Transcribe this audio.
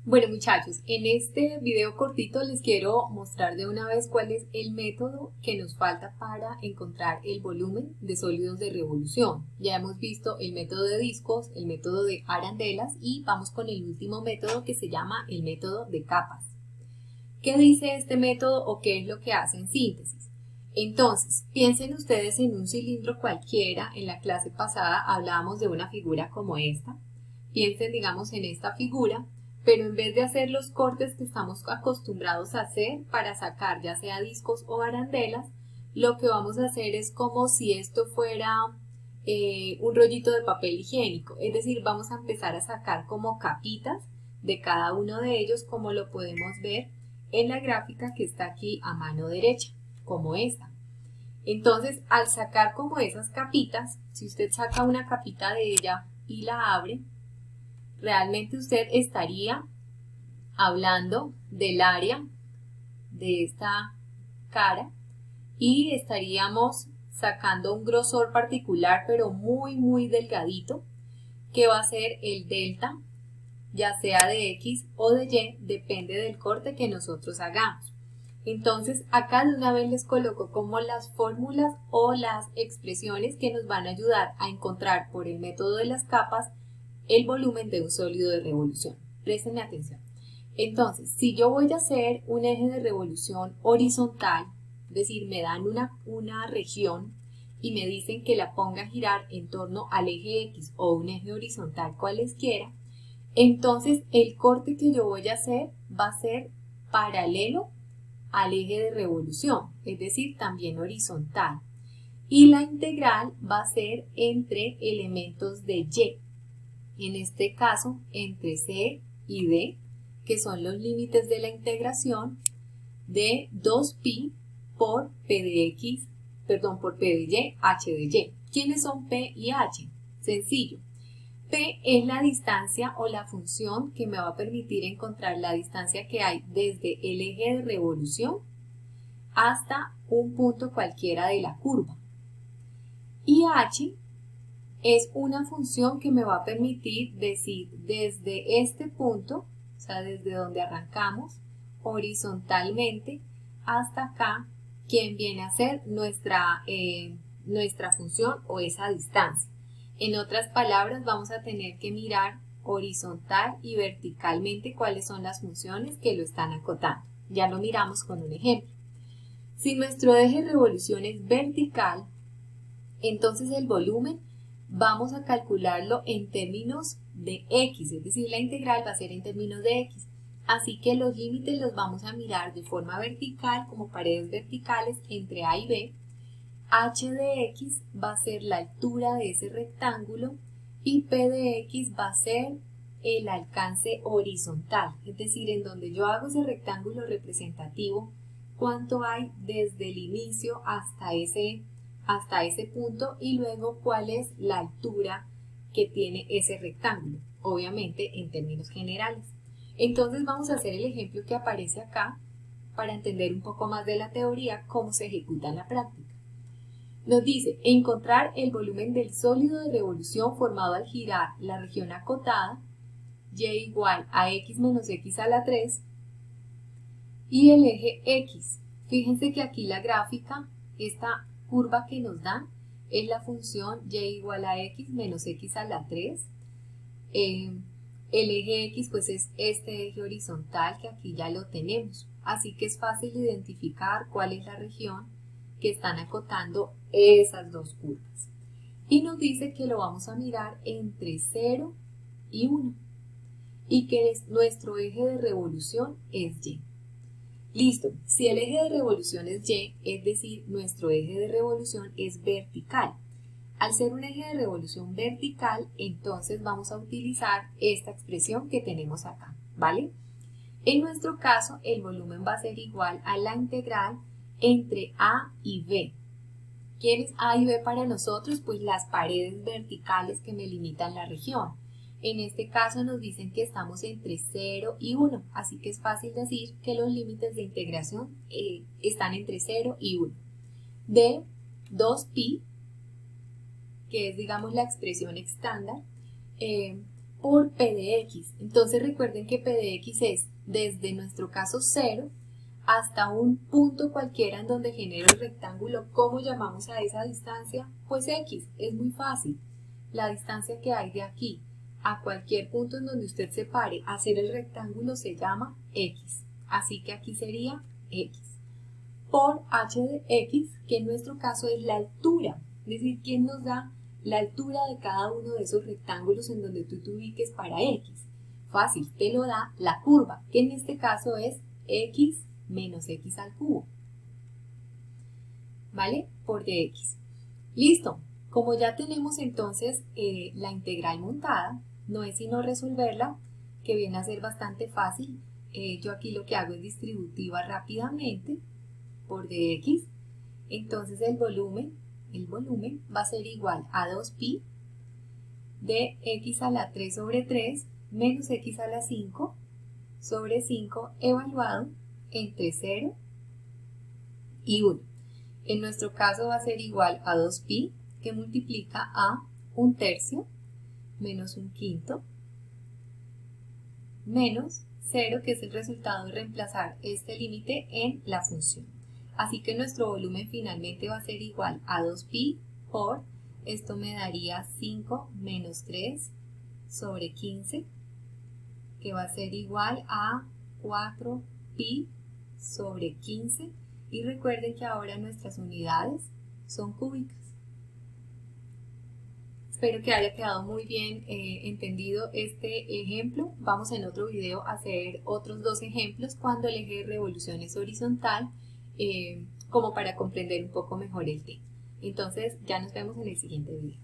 Bueno muchachos, en este video cortito les quiero mostrar de una vez cuál es el método que nos falta para encontrar el volumen de sólidos de revolución. Ya hemos visto el método de discos, el método de arandelas y vamos con el último método que se llama el método de capas. ¿Qué dice este método o qué es lo que hace en síntesis? Entonces, piensen ustedes en un cilindro cualquiera. En la clase pasada hablábamos de una figura como esta. Piensen, digamos, en esta figura, pero en vez de hacer los cortes que estamos acostumbrados a hacer para sacar ya sea discos o arandelas, lo que vamos a hacer es como si esto fuera un rollito de papel higiénico. Es decir, vamos a empezar a sacar como capitas de cada uno de ellos, como lo podemos ver en la gráfica que está aquí a mano derecha, como esta. Entonces, al sacar como esas capitas, si usted saca una capita de ella y la abre, realmente usted estaría hablando del área de esta cara y estaríamos sacando un grosor particular, pero muy delgadito, que va a ser el delta, ya sea de X o de Y, depende del corte que nosotros hagamos. Entonces, acá de una vez les coloco como las fórmulas o las expresiones que nos van a ayudar a encontrar por el método de las capas el volumen de un sólido de revolución. Presten atención. Entonces, si yo voy a hacer un eje de revolución horizontal, es decir, me dan una región y me dicen que la ponga a girar en torno al eje X o un eje horizontal cualesquiera, entonces el corte que yo voy a hacer va a ser paralelo al eje de revolución, es decir, también horizontal. Y la integral va a ser entre elementos de Y, en este caso entre C y D, que son los límites de la integración de 2pi por P de X, perdón, por P de Y, H de Y. ¿Quiénes son P y H? Sencillo. P es la distancia o la función que me va a permitir encontrar la distancia que hay desde el eje de revolución hasta un punto cualquiera de la curva. Y H es una función que me va a permitir decir desde este punto, o sea, desde donde arrancamos, horizontalmente hasta acá, quién viene a ser nuestra función o esa distancia. En otras palabras, vamos a tener que mirar horizontal y verticalmente cuáles son las funciones que lo están acotando. Ya lo miramos con un ejemplo. Si nuestro eje de revolución es vertical, entonces el volumen vamos a calcularlo en términos de X, es decir, la integral va a ser en términos de X. Así que los límites los vamos a mirar de forma vertical, como paredes verticales entre A y B. H de X va a ser la altura de ese rectángulo y P de X va a ser el alcance horizontal, es decir, en donde yo hago ese rectángulo representativo, cuánto hay desde el inicio hasta ese punto y luego cuál es la altura que tiene ese rectángulo, obviamente en términos generales. Entonces vamos a hacer el ejemplo que aparece acá para entender un poco más de la teoría, cómo se ejecuta en la práctica. Nos dice encontrar el volumen del sólido de revolución formado al girar la región acotada, y igual a x menos x a la 3, y el eje x. Fíjense que aquí la gráfica, esta curva que nos dan, es la función y igual a x menos x a la 3. El eje x pues es este eje horizontal que aquí ya lo tenemos. Así que es fácil identificar cuál es la región que están acotando esas dos curvas. Y nos dice que lo vamos a mirar entre 0 y 1 y que nuestro eje de revolución es Y. Listo, si el eje de revolución es Y, es decir, nuestro eje de revolución es vertical. Al ser un eje de revolución vertical, entonces vamos a utilizar esta expresión que tenemos acá, ¿vale? En nuestro caso, el volumen va a ser igual a la integral entre A y B. ¿Quién es A y B para nosotros? Pues las paredes verticales que me limitan la región. En este caso nos dicen que estamos entre 0 y 1, así que es fácil decir que los límites de integración están entre 0 y 1. De 2pi, que es digamos la expresión estándar, por P de X. Entonces recuerden que P de X es desde nuestro caso 0 hasta un punto cualquiera en donde genero el rectángulo. ¿Cómo llamamos a esa distancia? Pues X, es muy fácil. La distancia que hay de aquí a cualquier punto en donde usted se pare a hacer el rectángulo se llama X. Así que aquí sería X por H de X, que en nuestro caso es la altura. Es decir, ¿quién nos da la altura de cada uno de esos rectángulos en donde tú te ubiques para X? Fácil, te lo da la curva, que en este caso es X menos X al cubo. ¿Vale? Por dx. Listo. Como ya tenemos entonces la integral montada, no es sino resolverla, que viene a ser bastante fácil. Yo aquí lo que hago es distributiva rápidamente por dx. Entonces el volumen va a ser igual a 2pi de x a la 3 sobre 3 menos x a la 5 sobre 5 evaluado entre 0 y 1. En nuestro caso va a ser igual a 2pi, que multiplica a 1/3 menos 1/5 menos 0, que es el resultado de reemplazar este límite en la función. Así que nuestro volumen finalmente va a ser igual a 2pi por, esto me daría 5 menos 3 sobre 15, que va a ser igual a 4pi sobre 15. Y recuerden que ahora nuestras unidades son cúbicas. Espero que haya quedado muy bien entendido este ejemplo. Vamos en otro video a hacer otros 2 ejemplos cuando el eje de revolución es horizontal, como para comprender un poco mejor el tema. Entonces ya nos vemos en el siguiente video.